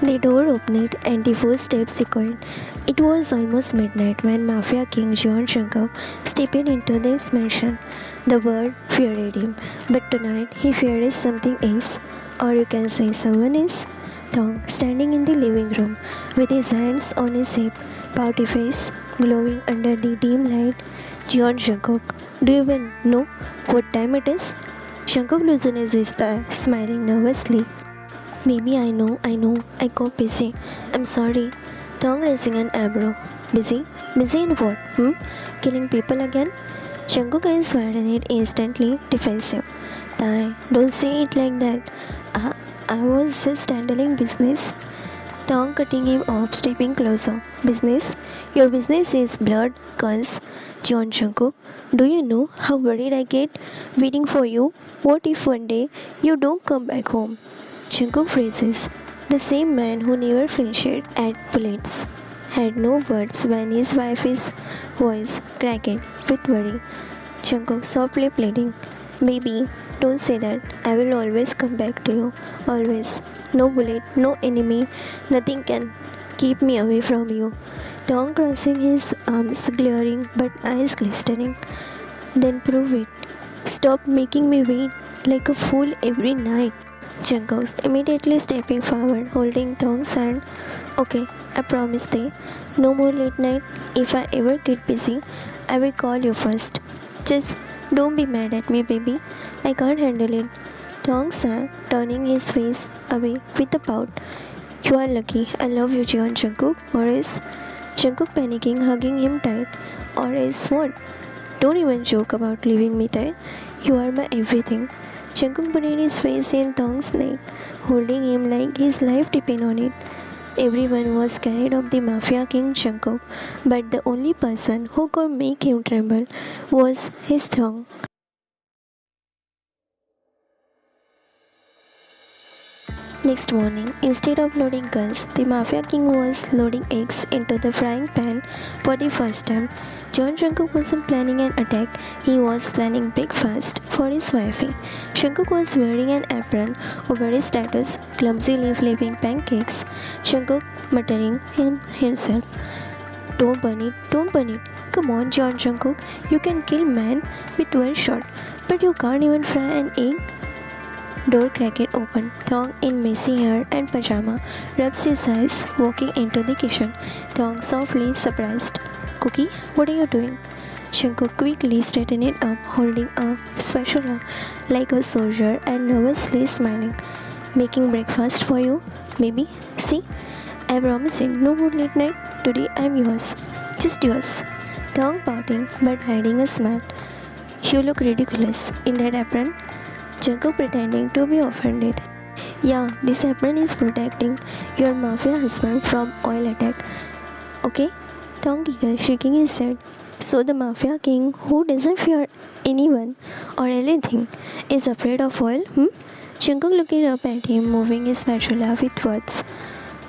The door opened and the footsteps echoed. It was almost midnight when Mafia King John Shankar stepped into this mansion. The world feared him, but tonight he feared something else, or you can say someone else. Thong, standing in the living room with his hands on his hip, pouty face glowing under the dim light. John Shankar, do you even know what time it is? Shankar loosened his tie, smiling nervously. Maybe I got busy. I'm sorry. Tongue raising an eyebrow. Busy? Busy in what? Killing people again? Shankuka is widened instantly defensive. Tai, don't say it like that. Uh, I was just handling business. Tong cutting him off, stepping closer. Business? Your business is blood, guns. John Shankuk, do you know how worried I get waiting for you? What if one day you don't come back home? Shankuk phrases. The same man who never flinched at bullets had no words when his wife's voice cracked with worry. Shankuk softly pleading, baby, don't say that. I will always come back to you. Always. No bullet, no enemy, nothing can keep me away from you. Tom crossing his arms, glaring but eyes glistening. Then prove it. Stop making me wait like a fool every night. Jankos immediately stepping forward, holding Tong's hand. Okay, I promise they. No more late night. If I ever get busy, I will call you first. Just don't be mad at me, baby. I can't handle it. Tong sang, turning his face away with a pout. You are lucky. I love you, Jian Jungkook. Or is Jungkook panicking, hugging him tight? Or is what? Don't even joke about leaving me there. You are my everything. Jungkook put his face in Tong's neck, holding him like his life depended on it. Everyone was scared of the Mafia King Jungkook, but the only person who could make him tremble was his tongue. Next morning, instead of loading guns, the Mafia King was loading eggs into the frying pan for the first time. John Jungkook wasn't planning an attack, he was planning breakfast for his wifey. Jungkook was wearing an apron over his status, clumsily flipping pancakes. Jungkook muttering himself, don't burn it, don't burn it. Come on, John Jungkook, you can kill man with one shot, but you can't even fry an egg. Door cracked open. Thong, in messy hair and pajama, rubs his eyes, walking into the kitchen. Thong softly surprised. Cookie, what are you doing? Shankar quickly straightened it up, holding a spatula like a soldier and nervously smiling. Making breakfast for you, maybe? See? I promise you, no more late night. Today I'm yours. Just yours. Thong pouting but hiding a smile. You look ridiculous in that apron. Jacob pretending to be offended. Yeah, this apron is protecting your mafia husband from oil attack. Okay? Tom giggled, shaking his head. So the mafia king, who doesn't fear anyone or anything, is afraid of oil? Jungkook looking up at him, moving his spatula with words.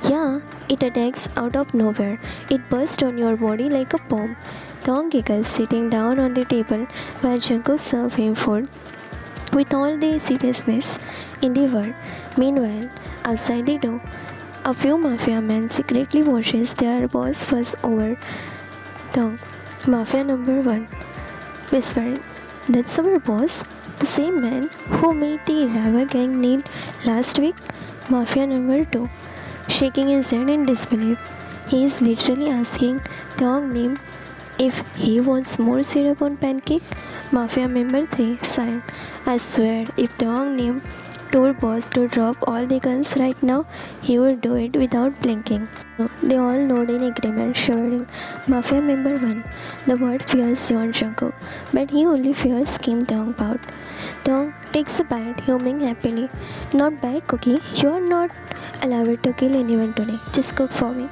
Yeah, it attacks out of nowhere. It bursts on your body like a bomb. Tom giggles, sitting down on the table while Jungkook served him food with all the seriousness in the world. Meanwhile, outside the door, a few mafia men secretly watches their boss fuss over Thong. Mafia number 1, whispering, that's our boss? The same man who made the rival gang need last week? Mafia number 2, shaking his head in disbelief. He is literally asking Thong name if he wants more syrup on pancake. Mafia member 3 sighing. I swear, if Dong Nim told boss to drop all the guns right now, he would do it without blinking. They all nod in agreement, shivering. Mafia member 1. The word fears Yon Jungkook, but he only fears Kim Dong Pout. Dong takes a bite, humming happily. Not bad, Cookie. You are not allowed to kill anyone today. Just cook for me.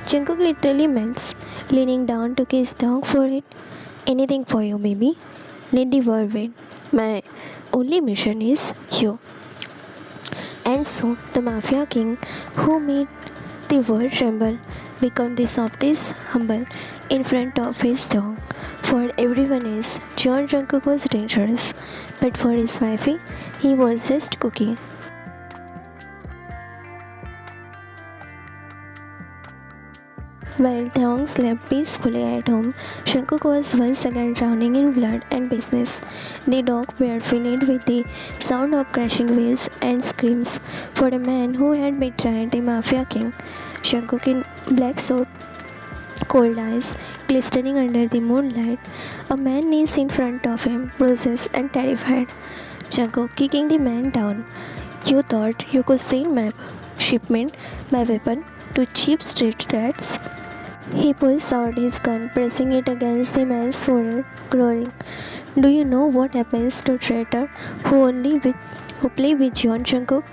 Jungkook literally melts, leaning down to kiss Dong for it. Anything for you, baby. Let the world wait. My only mission is you. And so, the Mafia King, who made the world tremble, became the softest humble in front of his dog. For everyone else, John Jungkook was dangerous, but for his wifey, he was just Cookie. While Thong slept peacefully at home, Shankuk was once again drowning in blood and business. The dock were filled with the sound of crashing waves and screams for the man who had betrayed the Mafia King. Shankuk in black suit, cold eyes glistening under the moonlight, a man kneels in front of him, bruises and terrified. Shankuk kicking the man down. You thought you could sell my shipment, my weapon, to cheap street rats? He pulls out his gun, pressing it against the man's forehead, roaring, "Do you know what happens to traitor who play with John Jungkook?"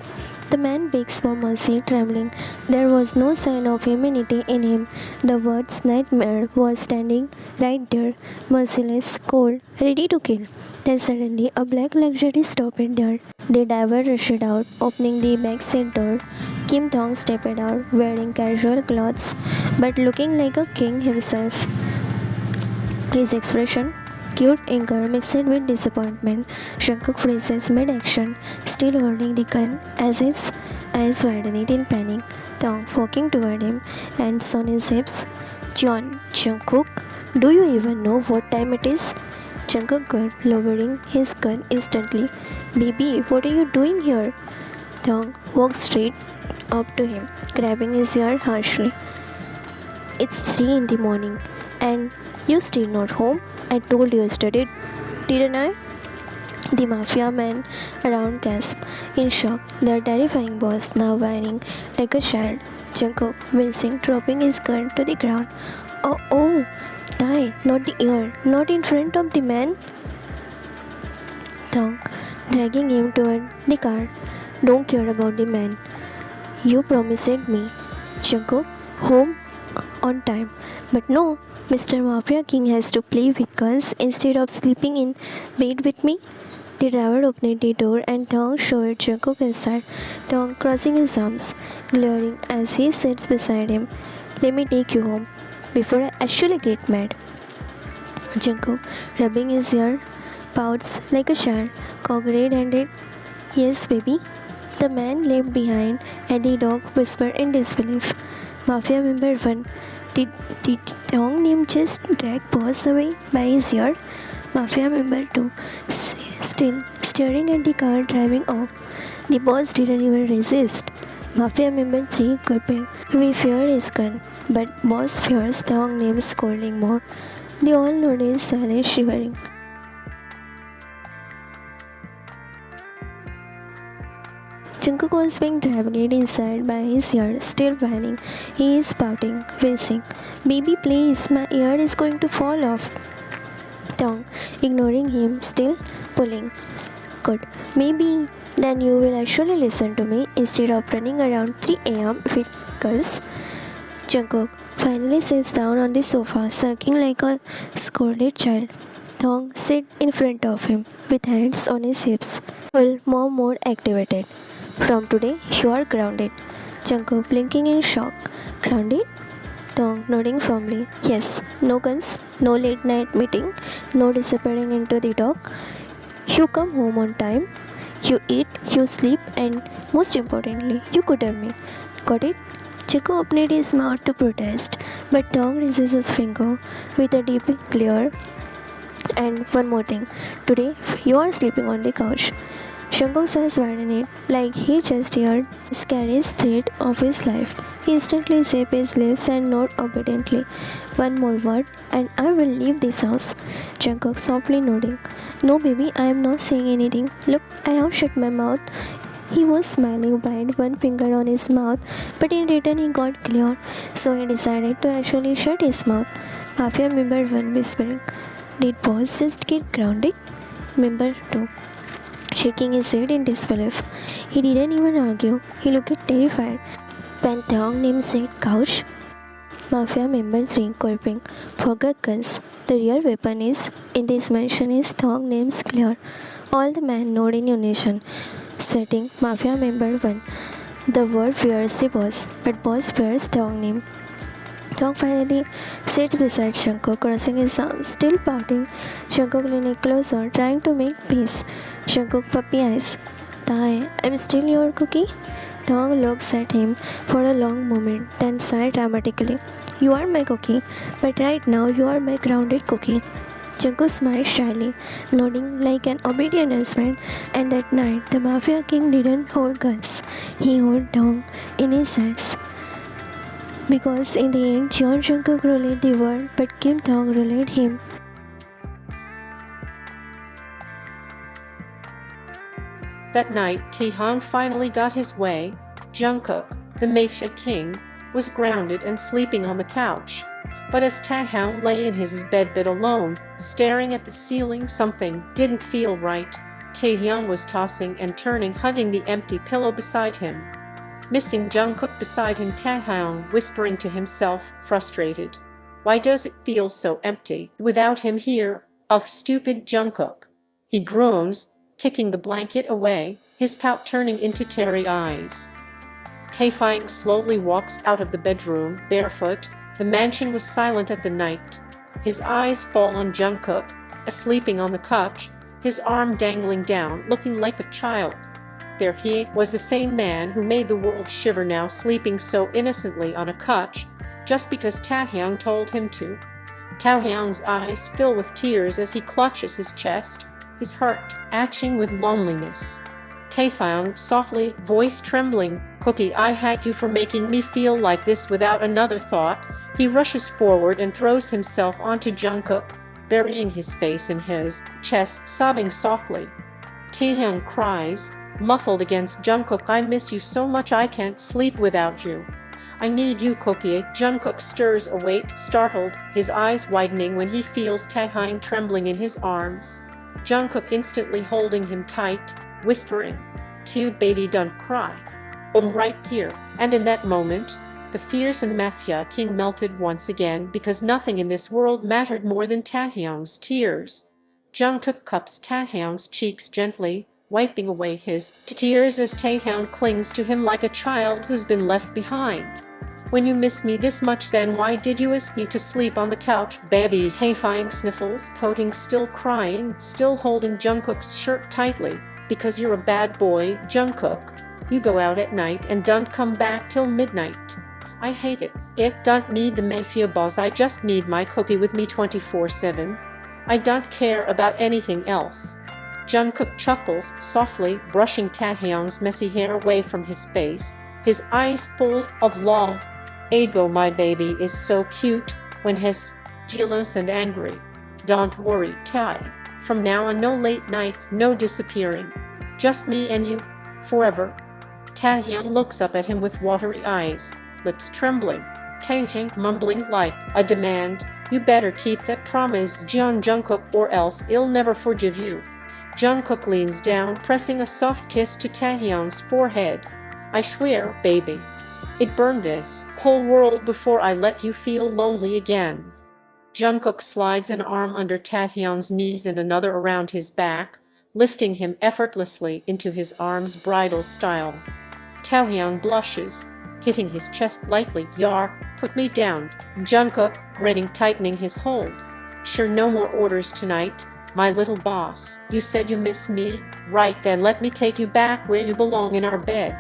The man begs for mercy, trembling. There was no sign of humanity in him. The words nightmare was standing right there, merciless, cold, ready to kill. Then suddenly a black luxury stopped there. The driver rushed out, opening the backseat door. Kim Thong stepped out, wearing casual clothes, but looking like a king himself. His expression, cute anger mixed with disappointment. Shankuk freezes mid-action, still holding the gun as his eyes widened in panic. Thong walking toward him, hands on his hips. "John, Jungkook, do you even know what time it is?" Jungkook gulped, lowering his gun instantly. "Baby, what are you doing here?" Thong walked straight up to him, grabbing his ear harshly. "It's 3 in the morning, and you still not home? I told you yesterday, didn't I?" The mafia men around gasped in shock, their terrifying boss now whining like a child. Jungkook, wincing, dropping his gun to the ground. Oh, die, not the ear, not in front of the man." Thong, dragging him toward the car. "Don't care about the man. You promised me, Jungkook, home on time. But no, Mr. Mafia King has to play with guns instead of sleeping in bed with me." The driver opened the door and Thong showed Jungkook inside. Thong crossing his arms, glaring as he sits beside him. "Let me take you home before I actually get mad." Jungkook, rubbing his ear, pouts like a child, cocked-handed. "Yes, baby." The man left behind at the dock whispered in disbelief. Mafia member 1. Did Thong name just drag boss away by his ear? Mafia member 2. Still staring at the car driving off. The boss didn't even resist. Mafia member 3 gulping. "We fear his gun, but boss fears Thong names scolding more." They all nodded in silence, shivering. Jungkook was being dragged inside by his ear, still whining. He is pouting, wincing. "Baby, please, my ear is going to fall off." Thong, ignoring him, still pulling. "Good. Maybe then you will actually listen to me instead of running around 3 a.m. with girls." Jungkook finally sits down on the sofa, sulking like a scolded child. Thong sits in front of him, with hands on his hips, full mom mode activated. "From today, you are grounded." Jungkook blinking in shock. "Grounded?" Thong nodding firmly. "Yes, no guns, no late night meeting, no disappearing into the dock. You come home on time, you eat, you sleep, and most importantly, you cuddle me. Got it?" Jungkook opened his mouth to protest, but Thong raises his finger with a deep glare. "And one more thing. Today, you are sleeping on the couch." Jungkook says widened, like he just heard the scariest threat of his life. He instantly zips his lips and nods obediently. "One more word, and I will leave this house." Jungkook softly nodding. "No, baby, I am not saying anything. Look, I have shut my mouth." He was smiling behind one finger on his mouth, but in return he got glare, so he decided to actually shut his mouth. Mafia member 1 whispering, "Did boss just get grounded?" Member 2 shaking his head in disbelief. He didn't even argue. He looked terrified. When Thong named said couch, Mafia member 3 gulping. "Forget guns. The real weapon is in this mansion is Thong name's clear." All the men nod in unison. Sweating, Mafia member 1. "The word fears the boss, but boss fears Thong name." Thong finally sits beside Jungkook, crossing his arms, still pouting. Jungkook leaning closer, trying to make peace. Jungkook puppy eyes. "Die, I'm still your cookie." Thong looks at him for a long moment, then sighed dramatically. You are my cookie, but right now you are my grounded cookie. Jungkook smiled shyly, nodding like an obedient husband, and that night the Mafia King didn't hold guns. He held Dong in his hands. Because in the end, John Jungkook ruled the world, but Kim Dong ruled him. That night, Taehyung finally got his way. Jungkook, the Mafia King, was grounded and sleeping on the couch. But as Taehyung lay in his bed alone, staring at the ceiling, something didn't feel right. Taehyung was tossing and turning, hugging the empty pillow beside him. Missing Jungkook beside him, Taehyung whispering to himself, frustrated. Why does it feel so empty without him here? Of stupid Jungkook. He groans, kicking the blanket away, his pout turning into teary eyes. Taehyung slowly walks out of the bedroom, barefoot. The mansion was silent at the night. His eyes fall on Jungkook, asleeping on the couch, his arm dangling down, looking like a child. There he was, the same man who made the world shiver, now sleeping so innocently on a couch, just because Taehyung told him to. Taehyung's eyes fill with tears as he clutches his chest, his heart aching with loneliness. Taehyung softly, voice trembling, "Cookie, I hate you for making me feel like this." Without another thought, he rushes forward and throws himself onto Jungkook, burying his face in his chest, sobbing softly. Taehyung cries, muffled against Jungkook, "I miss you so much, I can't sleep without you. I need you, Cookie." Jungkook stirs awake, startled, his eyes widening when he feels Taehyung trembling in his arms. Jungkook instantly holding him tight, whispering, "Too baby, don't cry. I'm right here." And in that moment, the fierce Mafia King melted once again, because nothing in this world mattered more than Taehyung's tears. Jungkook cups Taehyung's cheeks gently, wiping away his tears as Taehyung clings to him like a child who's been left behind. "When you miss me this much, then why did you ask me to sleep on the couch, baby?" Taehyung sniffles, pouting, still crying, still holding Jungkook's shirt tightly. "Because you're a bad boy, Jungkook. You go out at night and don't come back till midnight. I hate it. I don't need the Mafia boss, I just need my Cookie with me 24/7. I don't care about anything else." Jungkook chuckles softly, brushing Taehyung's messy hair away from his face, his eyes full of love. "Ego, my baby is so cute when he's jealous and angry. Don't worry, Tae. From now on, no late nights, no disappearing. Just me and you, forever." Taehyung looks up at him with watery eyes, lips trembling. Taehyung mumbling like a demand, "You better keep that promise, Jungkook, or else I'll never forgive you." Jungkook leans down, pressing a soft kiss to Taehyung's forehead. "I swear, baby, I'd burn this whole world before I let you feel lonely again." Jungkook slides an arm under Taehyung's knees and another around his back, lifting him effortlessly into his arms, bridal style. Taehyung blushes, hitting his chest lightly. "Yar, put me down." Jungkook, grinning, tightening his hold. "Sure, no more orders tonight, my little boss. You said you miss me, right? Then let me take you back where you belong, in our bed."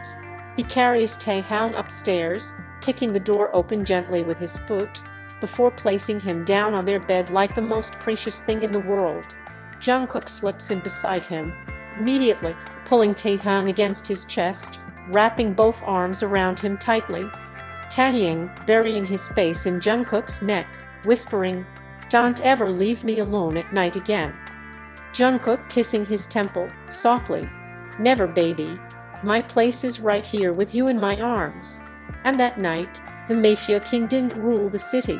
He carries Taehyung upstairs, kicking the door open gently with his foot, before placing him down on their bed like the most precious thing in the world. Jungkook slips in beside him, immediately pulling Taehyung against his chest, wrapping both arms around him tightly. Taehyung burying his face in Jungkook's neck, whispering, "Don't ever leave me alone at night again." Jungkook kissing his temple, softly, "Never, baby. My place is right here with you in my arms." And that night, the Mafia King didn't rule the city.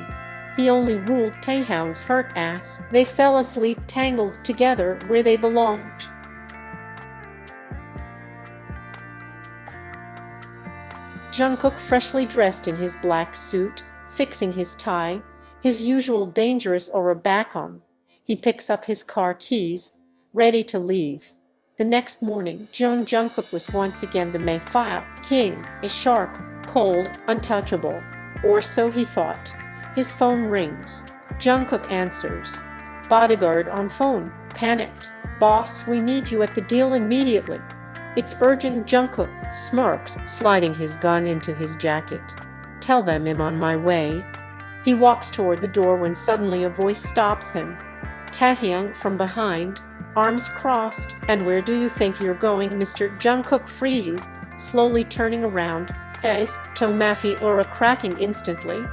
He only ruled Taehyung's hurt ass. They fell asleep tangled together where they belonged. Jungkook, freshly dressed in his black suit, fixing his tie, his usual dangerous aura back on. He picks up his car keys, ready to leave. The next morning, Jungkook was once again the Mafia King, a sharp, cold, untouchable. Or so he thought. His phone rings. Jungkook answers. Bodyguard on phone, panicked. "Boss, we need you at the deal immediately." "It's urgent." Jungkook smirks, sliding his gun into his jacket. "Tell them I'm on my way." He walks toward the door when suddenly a voice stops him. Taehyung from behind, arms crossed. "And where do you think you're going, Mr. Jungkook?" freezes, slowly turning around. His Tomafi aura cracking instantly.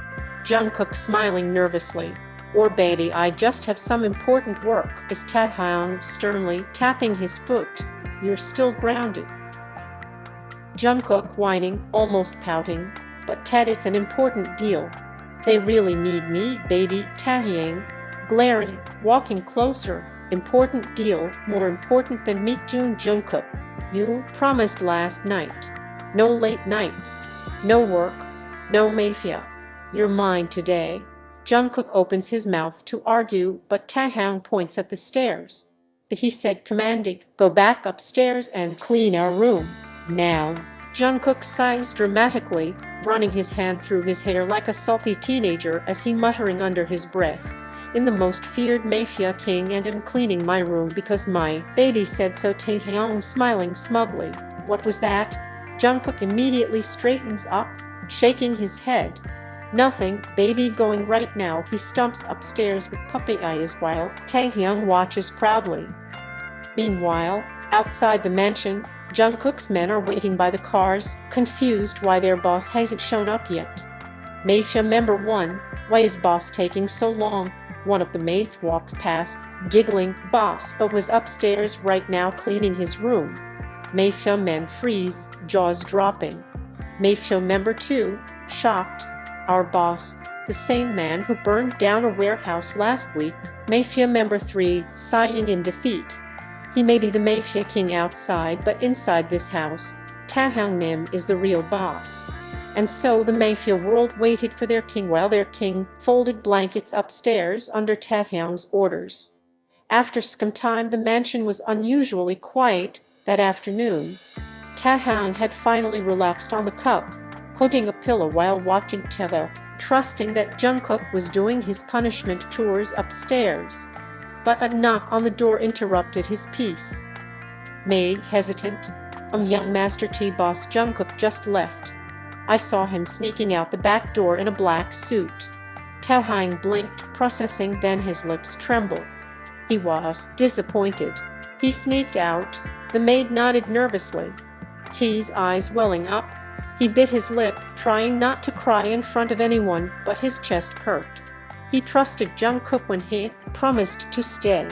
Jungkook smiling nervously. "Or baby, I just have some important work," is Taehyung sternly tapping his foot. "You're still grounded." Jungkook whining, almost pouting. "But Ted, it's an important deal." "They really need me, baby." Taehyung glaring, walking closer. "Important deal, more important than meet June Jungkook. You promised last night. No late nights, no work, no mafia. You're mine today." Jungkook opens his mouth to argue, but Taehyung points at the stairs. He said commanding, "Go back upstairs and clean our room. Now." Jungkook sighs dramatically, running his hand through his hair like a salty teenager as he muttering under his breath. "In the most feared Mafia king, and am cleaning my room because my baby said so." Taehyung smiling smugly. "What was that?" Jungkook immediately straightens up, shaking his head. "Nothing, baby, going right now." He stumps upstairs with puppy eyes while Taehyung watches proudly. Meanwhile, outside the mansion, Jungkook's men are waiting by the cars, confused why their boss hasn't shown up yet. Mafia member 1, "Why is boss taking so long?" One of the maids walks past, giggling. "Boss was upstairs right now cleaning his room." Mafia men freeze, jaws dropping. Mafia member 2, shocked. "Our boss, the same man who burned down a warehouse last week." Mafia member 3, sighing in defeat. "He may be the Mafia king outside, but inside this house, Taehyung Nim is the real boss." And so the Mafia world waited for their king while their king folded blankets upstairs under Taehyung's orders. After some time, the mansion was unusually quiet that afternoon. Taehyung had finally relaxed on the couch, hugging a pillow while watching TV, trusting that Jungkook was doing his punishment chores upstairs. But a knock on the door interrupted his peace. Maid hesitant. Young Master T. Boss Jungkook just left. I saw him sneaking out the back door in a black suit." Taehyung blinked, processing, then his lips trembled. He was disappointed. "He sneaked out." The maid nodded nervously. T's eyes welling up. He bit his lip, trying not to cry in front of anyone, but his chest hurt. He trusted Jungkook when he promised to stay,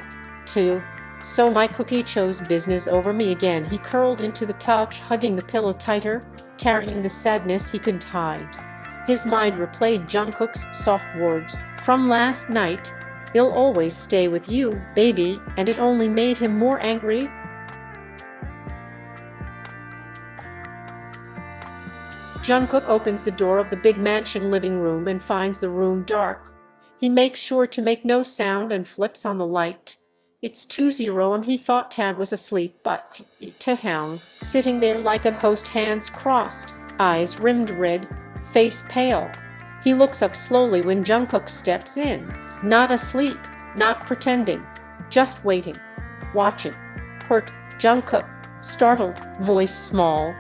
too. "So my cookie chose business over me again." He curled into the couch, hugging the pillow tighter, carrying the sadness he couldn't hide. His mind replayed Jungkook's soft words from last night. "He'll always stay with you, baby," and it only made him more angry. Jungkook opens the door of the big mansion living room and finds the room dark. He makes sure to make no sound and flips on the light. It's 2:0 and he thought Tad was asleep, but Taehyung, sitting there like a ghost, hands crossed, eyes rimmed red, face pale. He looks up slowly when Jungkook steps in. Not asleep, not pretending, just waiting, watching. Hurt, Jungkook, startled, voice small.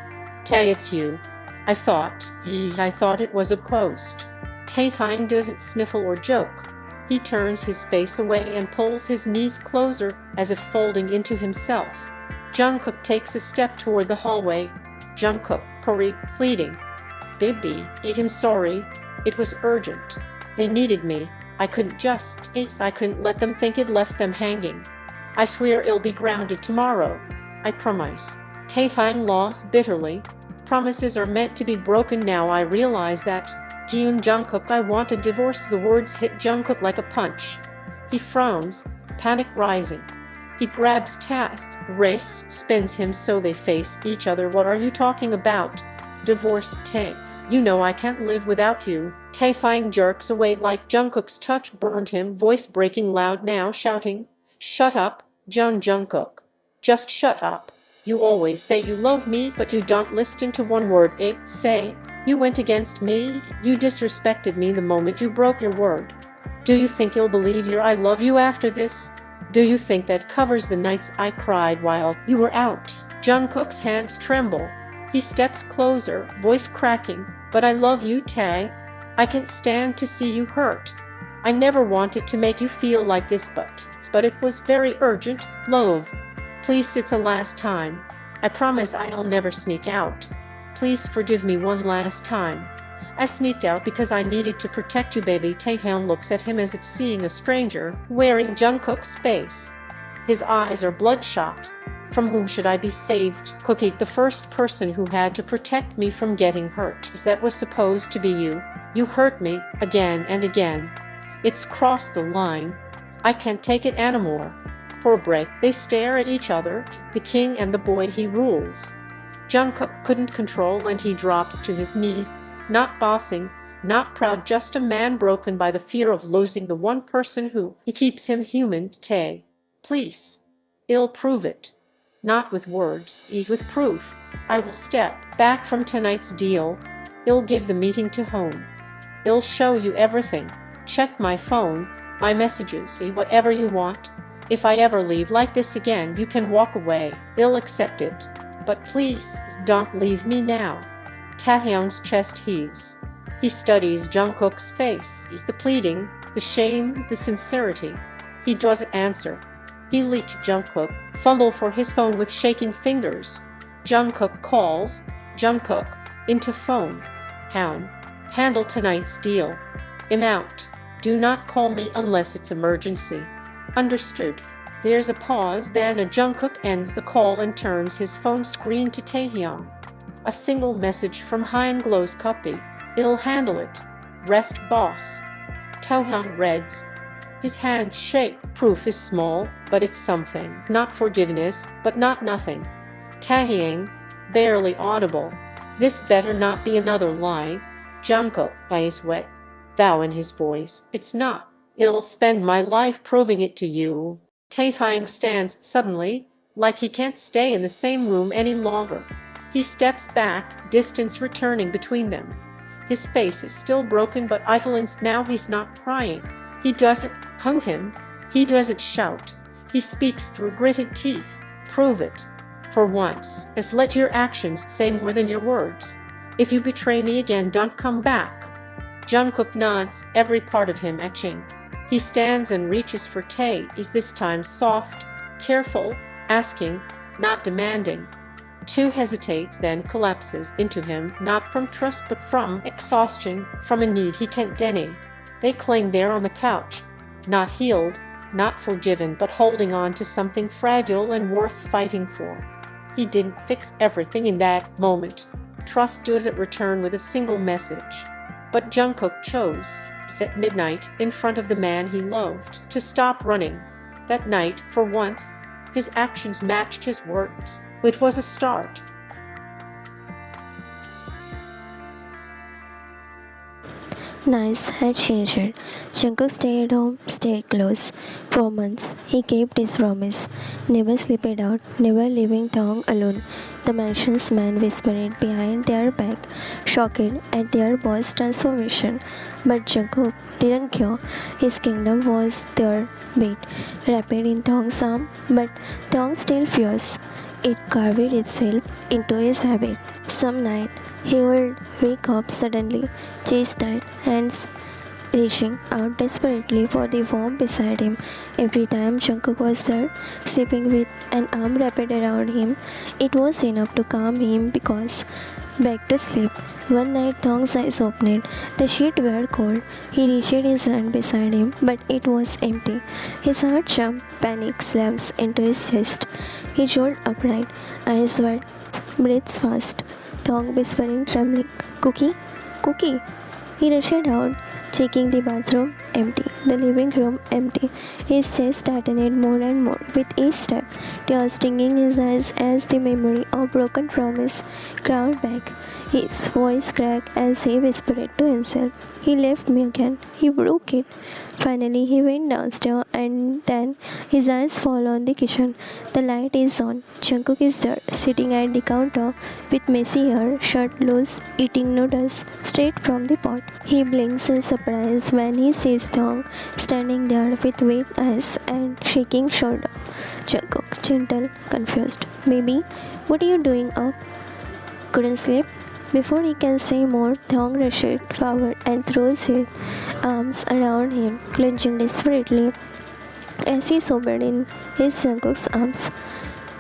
"Tae, it's you. I thought it was a ghost." Taehyung doesn't sniffle or joke. He turns his face away and pulls his knees closer, as if folding into himself. Jungkook takes a step toward the hallway. Jungkook, pleading. "Baby, I'm sorry. It was urgent. They needed me. I couldn't let them think it left them hanging. I swear I'll be grounded tomorrow. I promise." Taehyung laughs bitterly. Promises are meant to be broken. "Now I realize that. June Jungkook, I want a divorce." The words hit Jungkook like a punch. He frowns, panic rising. He grabs Tae's wrist, spins him so they face each other. "What are you talking about? Divorce, Tae? You know I can't live without you." Taehyung jerks away like Jungkook's touch burned him, voice breaking loud now, shouting. "Shut up, Jun Jungkook. Just shut up. You always say you love me, but you don't listen to one word I say. You went against me. You disrespected me the moment you broke your word. Do you think you'll believe I love you after this? Do you think that covers the nights I cried while you were out?" Jungkook's hands tremble. He steps closer, voice cracking. "But I love you, Tae. I can't stand to see you hurt. I never wanted to make you feel like this, but it was very urgent, love. Please, it's a last time. I promise I'll never sneak out. Please forgive me one last time. I sneaked out because I needed to protect you, baby. Taehyung looks at him as if seeing a stranger wearing Jungkook's face. His eyes are bloodshot. From whom should I be saved? Cookie, the first person who had to protect me from getting hurt. That was supposed to be you. You hurt me, again and again. It's crossed the line. I can't take it anymore. For a break, they stare at each other, the king and the boy he rules. Jungkook couldn't control and he drops to his knees, not bossing, not proud, just a man broken by the fear of losing the one person who he keeps him human. Tae, please. I'll prove it. Not with words, he's with proof. I will step back from tonight's deal. I'll give the meeting to home. I'll show you everything. Check my phone, my messages, see whatever you want. If I ever leave like this again, you can walk away. I'll accept it. But please, don't leave me now. Taehyung's chest heaves. He studies Jungkook's face. He's the pleading, the shame, the sincerity. He doesn't answer. He leaked Jungkook, fumble for his phone with shaking fingers. Jungkook calls. Jungkook, into phone. Hound, handle tonight's deal. I'm out. Do not call me unless it's emergency. Understood. There's a pause, then a Jungkook ends the call and turns his phone screen to Taehyung. A single message from Hein glows. Copy. I'll handle it. Rest, boss. Taehyung reads. His hands shake. Proof is small, but it's something. Not forgiveness, but not nothing. Taehyung, barely audible. This better not be another lie. Jungkook, eyes wet. Vow in his voice. It's not. I'll spend my life proving it to you. Taehyung stands suddenly, like he can't stay in the same room any longer. He steps back, distance returning between them. His face is still broken but violence now. He's not crying. He doesn't hug him. He doesn't shout. He speaks through gritted teeth. Prove it. For once, as let your actions say more than your words. If you betray me again, don't come back. Jungkook nods, every part of him etching. He stands and reaches for Tae, is this time soft, careful, asking, not demanding. Two hesitates, then collapses into him, not from trust but from exhaustion, from a need he can't deny. They cling there on the couch, not healed, not forgiven, but holding on to something fragile and worth fighting for. He didn't fix everything in that moment. Trust doesn't return with a single message. But Jungkook chose, at midnight, in front of the man he loved, to stop running. That night, for once, his actions matched his words. It was a start. Nice had changed. Jungkook stayed home, stayed close. For months, he kept his promise. Never slept out, never leaving Tong alone. The mansion's man whispered behind their back, shocked at their boss' transformation. But Jungkook didn't care. His kingdom was their beat, rapid in Tong's arm, but Tong still fierce. It carved itself into his habit. Some night, he would wake up suddenly, chest-tight, hands reaching out desperately for the warmth beside him. Every time Jungkook was there, sleeping with an arm wrapped around him, it was enough to calm him because back to sleep. One night Tong's eyes opened. The sheets were cold. He reached his hand beside him, but it was empty. His heart jumped, panic slams into his chest. He jolt upright, eyes wide, breathes fast. Tong whispering, trembling, Cookie? Cookie? He rushed out, checking the bathroom empty, the living room empty. His chest tightened more and more with each step, tears stinging his eyes as the memory of broken promise crowded back. His voice cracked as he whispered to himself, He left me again. He broke it. Finally, he went downstairs and then his eyes fall on the kitchen. The light is on. Jungkook is there, sitting at the counter with messy hair, shirt loose, eating noodles straight from the pot. He blinks in surprise when he sees Tong standing there with wet eyes and shaking shoulder. Jungkook, gentle, confused. Baby, what are you doing up? Couldn't sleep? Before he can say more, Thong rushes forward and throws his arms around him, clenching desperately as he sobered in his Jungkook's arms.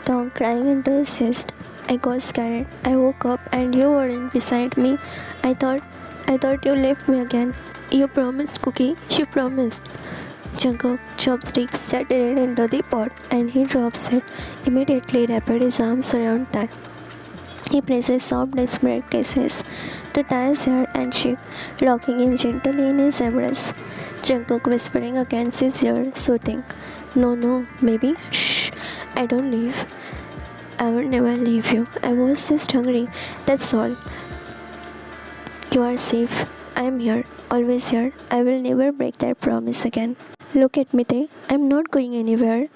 Thong crying into his chest. I got scared. I woke up and you weren't beside me. I thought you left me again. You promised, Cookie. You promised. Jungkook chopsticks settled into the pot and he drops it. Immediately wrapped his arms around Ty. He presses soft, desperate kisses to Ty's hair and cheek, rocking him gently in his embrace. Jungkook whispering against his ear, soothing. No, no, baby. Shh. I don't leave. I will never leave you. I was just hungry. That's all. You are safe. I am here. Always here. I will never break that promise again. Look at me, Tae. I'm not going anywhere.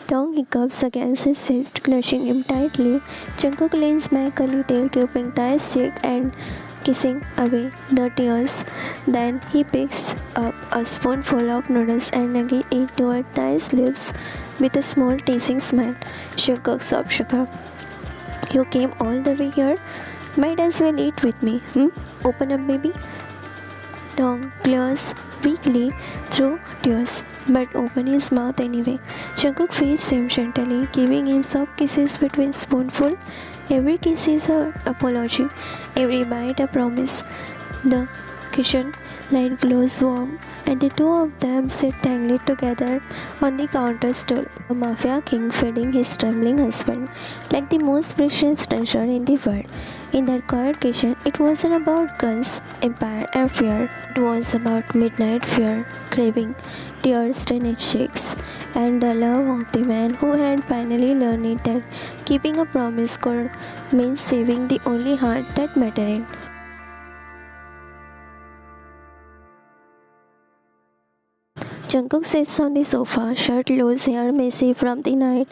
Thong hiccups against his chest, clutching him tightly. Jungkook leans back a little, keeping Ty's cheek and kissing away the tears. Then he picks up a spoonful of noodles and nugget it toward Ty's lips with a small teasing smile. Jungkook soft shook up. You came all the way here? Might as well eat with me, Open up, baby. Thong glares weakly through tears, but opened his mouth anyway. Jungkook faced him gently, giving him soft kisses between spoonfuls. Every kiss is an apology, every bite a promise. The kitchen light glows warm, and the two of them sit tangled together on the counter stool. The Mafia King feeding his trembling husband like the most precious treasure in the world. In that quiet kitchen, it wasn't about guns, empire, and fear. It was about midnight fear, craving, tears in its cheeks, and the love of the man who had finally learned it that keeping a promise could mean saving the only heart that mattered. Jungkook sits on the sofa, shirt loose, hair messy from the night.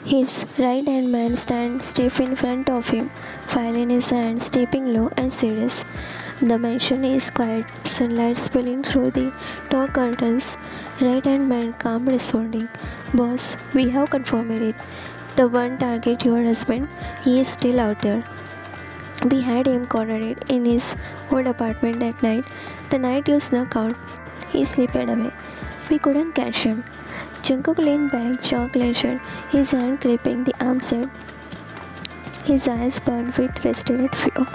His right hand man stands stiff in front of him, file in his hand, stepping low and serious. The mansion is quiet, sunlight spilling through the tall curtains. Right hand man calm responding, Boss, we have confirmed it. The one target, your husband, he is still out there. We had him cornered in his old apartment that night. The night you snuck out, he slipped away. We couldn't catch him. Jungkook leaned back, jaw clenched, his hand gripping the armset. His eyes burned with restrained fear.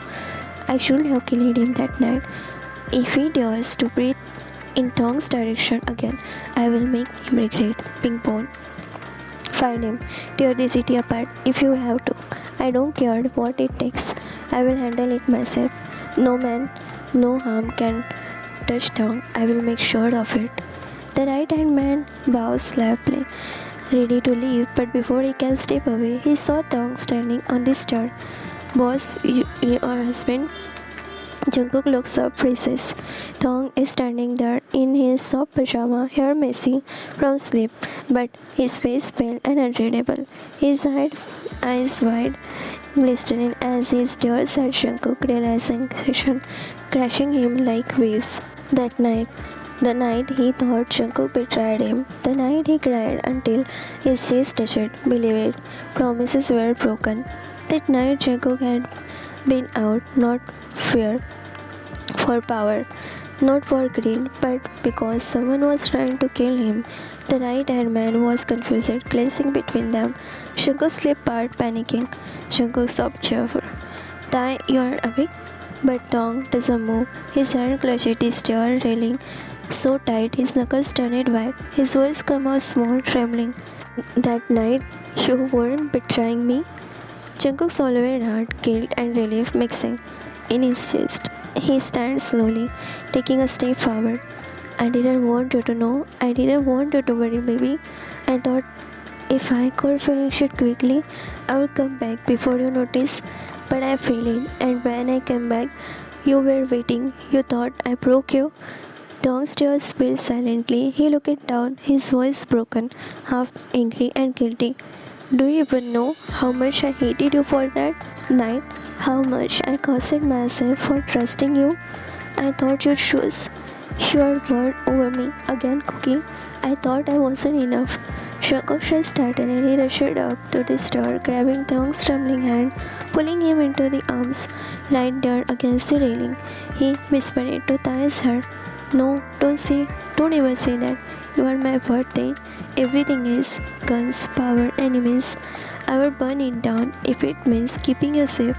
I should have killed him that night. If he dares to breathe in Thong's direction again, I will make him regret. Ping pong. Find him. Tear the city apart if you have to. I don't care what it takes. I will handle it myself. No man, no harm can touch Thong. I will make sure of it. The right-hand man bows slightly, ready to leave, but before he can step away, he saw Thong standing on the stair. Boss, your husband? Jungkook looks up, freezes. Thong is standing there in his soft pajama, hair messy from sleep, but his face pale and unreadable. His eyes wide, glistening as he stares at Jungkook, realization crashing him like waves. That night, the night he thought Jungkook betrayed him, the night he cried until his chest touched, believed promises were broken. That night Jungkook had been out, not fear, for power, not for greed, but because someone was trying to kill him. The right-hand man was confused, glancing between them. Jungkook slipped apart, panicking. Jungkook sobbed cheerful. Ty, you're awake? But Thong doesn't move. His hand clutched the stair railing so tight his knuckles turned white. His voice came out small, trembling. That night, you weren't betraying me? Jungkook's swallowed heart, guilt and relief mixing in his chest. He stands slowly, taking a step forward. I didn't want you to know. I didn't want you to worry, baby. I thought if I could finish it quickly, I would come back before you notice. But I failed, and when I came back, you were waiting. You thought I broke you. Thong's tears spilled silently. He looked down, his voice broken, half angry and guilty. Do you even know how much I hated you for that night? How much I cursed myself for trusting you? I thought you'd choose Your word over me again, Cookie. I thought I wasn't enough. Shakosha started and he rushed up to the store, grabbing Thong's trembling hand, pulling him into the arms, right there against the railing. He whispered into Taya's ear, "No, don't ever say that. You are my birthday. Everything is guns, power, enemies. I will burn it down if it means keeping you safe.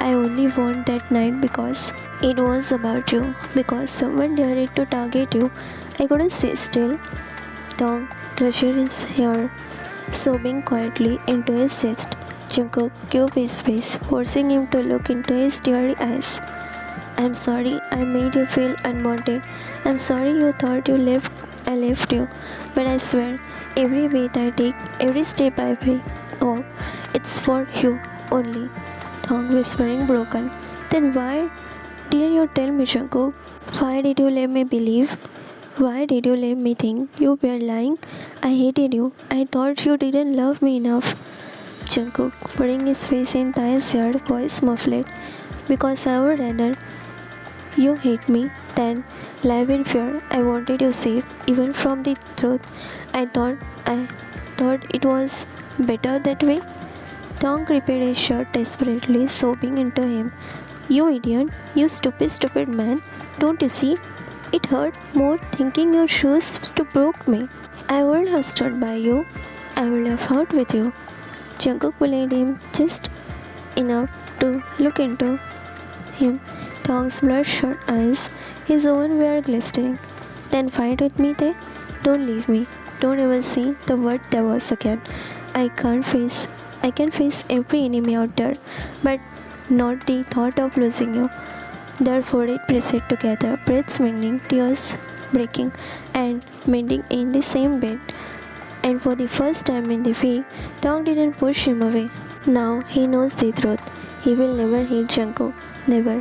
I only won that night because it was about you, because someone dared to target you. I couldn't sit still." Tom crushed his hair, sobbing quietly into his chest. Jungkook cubed his face, forcing him to look into his teary eyes. "I'm sorry I made you feel unwanted. I'm sorry you thought I left you. But I swear, every breath I take, every step I walk, it's for you only." Thong whispering broken. "Then why didn't you tell me, Jungkook? Why did you let me believe? Why did you let me think you were lying? I hated you. I thought you didn't love me enough." Jungkook, putting his face in Tae's ear, voice muffled. "Because I would rather you hate me than live in fear. I wanted you safe, even from the truth. I thought it was better that way." Thong gripped his shirt desperately, sobbing into him. "You idiot! You stupid man! Don't you see? It hurt more thinking your shoes to broke me. I would have stood by you. I would have fought with you." Jungkook pulled him just enough to look into him. Thong's bloodshot eyes, his own were glistening. "Then fight with me, Tae. Don't leave me. Don't ever say the word divorce again. I can face every enemy out there, but not the thought of losing you." Their foreheads pressed together, breaths mingling, tears breaking, and mending in the same bed. And for the first time in the week, Thong didn't push him away. Now he knows the truth. He will never hate Jungkook. Never.